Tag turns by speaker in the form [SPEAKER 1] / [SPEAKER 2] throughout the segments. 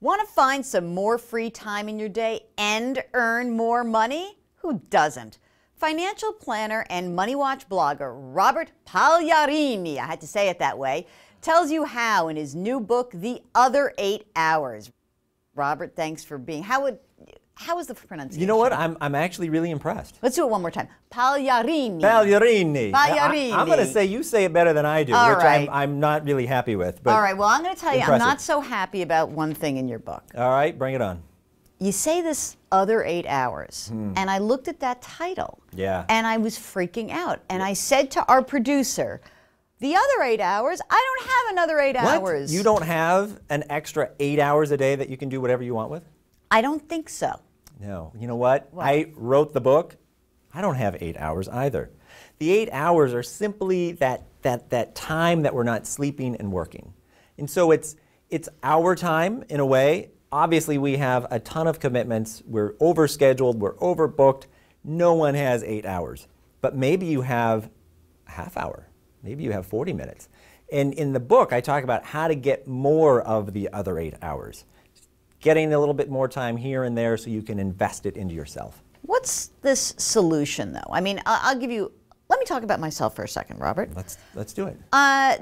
[SPEAKER 1] Want to find some more free time in your day and earn more money? Who doesn't? Financial planner and MoneyWatch blogger Robert Pagliarini, I had to say it that way, tells you how in his new book, The Other 8 Hours. Robert, thanks for being. How was the pronunciation?
[SPEAKER 2] You know what? I'm actually really impressed.
[SPEAKER 1] Let's do it one more time. Pagliarini.
[SPEAKER 2] Pagliarini.
[SPEAKER 1] Pagliarini.
[SPEAKER 2] I'm going to say you say it better than I do,
[SPEAKER 1] All
[SPEAKER 2] which
[SPEAKER 1] right.
[SPEAKER 2] I'm not really happy with. But
[SPEAKER 1] all right, well, I'm going to tell you,
[SPEAKER 2] impressive.
[SPEAKER 1] I'm not so happy about one thing in your book.
[SPEAKER 2] All right, bring it on.
[SPEAKER 1] You say this other 8 hours, and I looked at that title, and I was freaking out. And I said to our producer, the other 8 hours, I don't have another 8 hours.
[SPEAKER 2] You don't have an extra 8 hours a day that you can do whatever you want with?
[SPEAKER 1] I don't think so.
[SPEAKER 2] No. You know what? I wrote the book. I don't have 8 hours either. The 8 hours are simply that time that we're not sleeping and working. And so it's our time in a way. Obviously, we have a ton of commitments. We're overscheduled. We're overbooked. No one has 8 hours. But maybe you have a half hour. Maybe you have 40 minutes. And in the book, I talk about how to get more of the other 8 hours. Getting a little bit more time here and there so you can invest it into yourself.
[SPEAKER 1] What's this solution, though? I mean, I'll give you, let me talk about myself for a second, Robert.
[SPEAKER 2] Let's do it.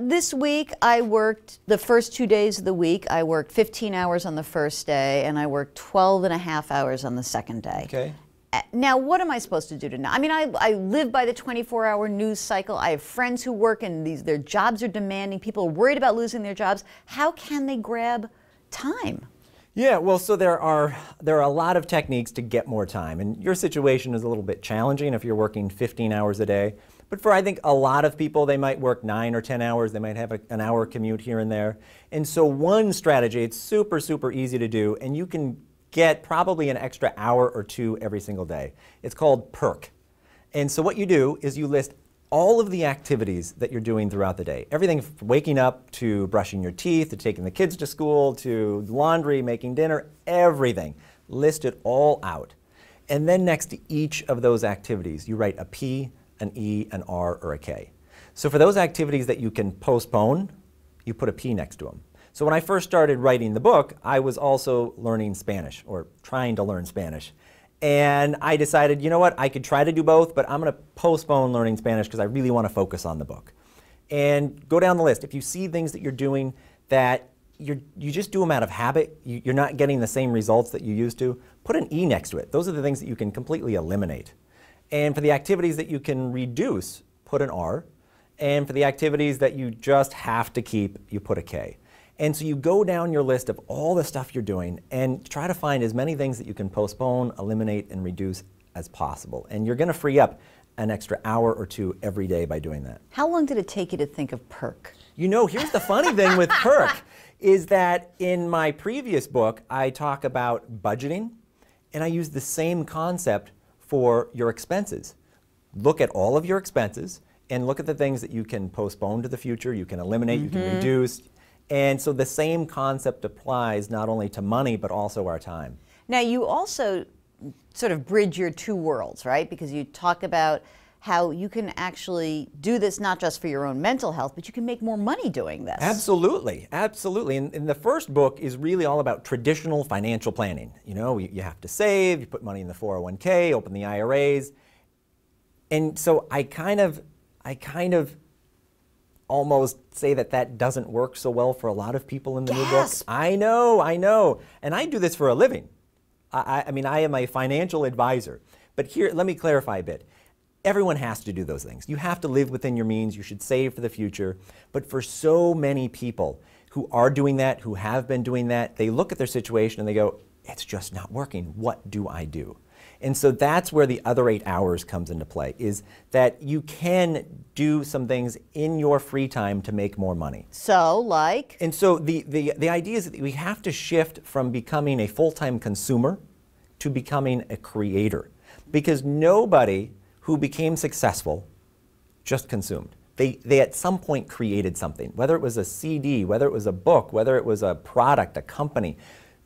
[SPEAKER 1] This week, I worked, the first 2 days of the week, I worked 15 hours on the first day, and I worked 12 and a half hours on the second day.
[SPEAKER 2] Okay.
[SPEAKER 1] Now, what am I supposed to do now? I mean, I live by the 24-hour news cycle. I have friends who work, and their jobs are demanding. People are worried about losing their jobs. How can they grab time?
[SPEAKER 2] Yeah, well, so there are a lot of techniques to get more time, and your situation is a little bit challenging if you're working 15 hours a day. But for, I think, a lot of people, they might work 9 or 10 hours. They might have an hour commute here and there. And so one strategy, it's super, super easy to do, and you can get probably an extra hour or two every single day. It's called PERK. And so what you do is you list all of the activities that you're doing throughout the day. Everything from waking up to brushing your teeth, to taking the kids to school, to laundry, making dinner, everything. List it all out. And then next to each of those activities, you write a P, an E, an R, or a K. So for those activities that you can postpone, you put a P next to them. So when I first started writing the book, I was also learning Spanish, or trying to learn Spanish. And I decided, you know what, I could try to do both, but I'm going to postpone learning Spanish because I really want to focus on the book. And go down the list. If you see things that you're doing that you just do them out of habit, you're not getting the same results that you used to, put an E next to it. Those are the things that you can completely eliminate. And for the activities that you can reduce, put an R. And for the activities that you just have to keep, you put a K. And so you go down your list of all the stuff you're doing and try to find as many things that you can postpone, eliminate, and reduce as possible. And you're going to free up an extra hour or two every day by doing that.
[SPEAKER 1] How long did it take you to think of PERK?
[SPEAKER 2] You know, here's the funny thing with PERK is that in my previous book, I talk about budgeting, and I use the same concept for your expenses. Look at all of your expenses and look at the things that you can postpone to the future, you can eliminate, you can reduce. And so the same concept applies not only to money, but also our time.
[SPEAKER 1] Now, you also sort of bridge your two worlds, right? Because you talk about how you can actually do this not just for your own mental health, but you can make more money doing this.
[SPEAKER 2] Absolutely, absolutely. And the first book is really all about traditional financial planning. You know, you have to save, you put money in the 401k, open the IRAs. And so I kind of almost say that doesn't work so well for a lot of people in the new book. I know. And I do this for a living. I mean, I am a financial advisor. But here, let me clarify a bit. Everyone has to do those things. You have to live within your means. You should save for the future. But for so many people who are doing that, who have been doing that, they look at their situation and they go, it's just not working. What do I do? And so that's where the other 8 hours comes into play, is that you can do some things in your free time to make more money.
[SPEAKER 1] So, like?
[SPEAKER 2] And so the idea is that we have to shift from becoming a full-time consumer to becoming a creator. Because nobody who became successful just consumed. They at some point created something, whether it was a CD, whether it was a book, whether it was a product, a company.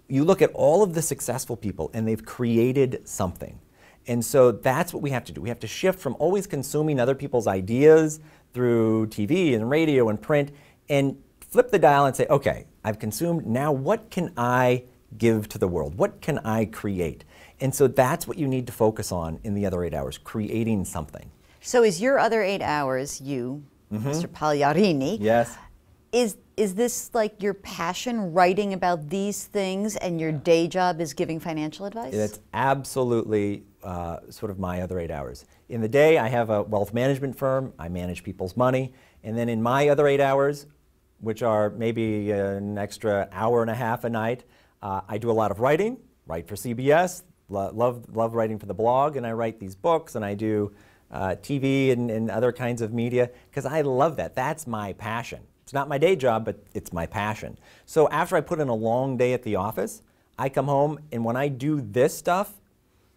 [SPEAKER 2] You look at all of the successful people and they've created something. And so that's what we have to do. We have to shift from always consuming other people's ideas through TV and radio and print and flip the dial and say, okay, I've consumed, now what can I give to the world? What can I create? And so that's what you need to focus on in the other 8 hours, creating something.
[SPEAKER 1] So is your other 8 hours, you, Mr. Pagliarini,
[SPEAKER 2] Yes.
[SPEAKER 1] is this like your passion, writing about these things, and your day job is giving financial advice?
[SPEAKER 2] It's absolutely sort of my other 8 hours. In the day, I have a wealth management firm. I manage people's money. And then in my other 8 hours, which are maybe an extra hour and a half a night, I do a lot of writing, write for CBS, love writing for the blog, and I write these books, and I do TV and other kinds of media, because I love that. That's my passion. It's not my day job, but it's my passion. So after I put in a long day at the office, I come home, and when I do this stuff,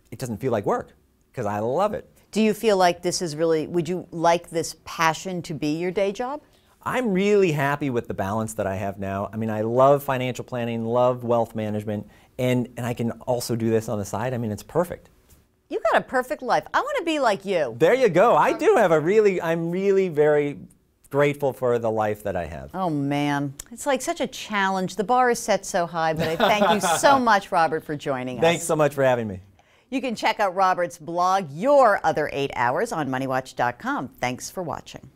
[SPEAKER 2] it doesn't feel like work, because I love it.
[SPEAKER 1] Do you feel like this is really, would you like this passion to be your day job?
[SPEAKER 2] I'm really happy with the balance that I have now. I mean, I love financial planning, love wealth management, and I can also do this on the side. I mean, it's perfect.
[SPEAKER 1] You got a perfect life. I want to be like you.
[SPEAKER 2] There you go. I do have I'm really very grateful for the life that I have.
[SPEAKER 1] Oh man, it's like such a challenge. The bar is set so high, but I thank you so much, Robert, for joining us.
[SPEAKER 2] Thanks so much for having me.
[SPEAKER 1] You can check out Robert's blog, Your Other 8 Hours, on MoneyWatch.com. Thanks for watching.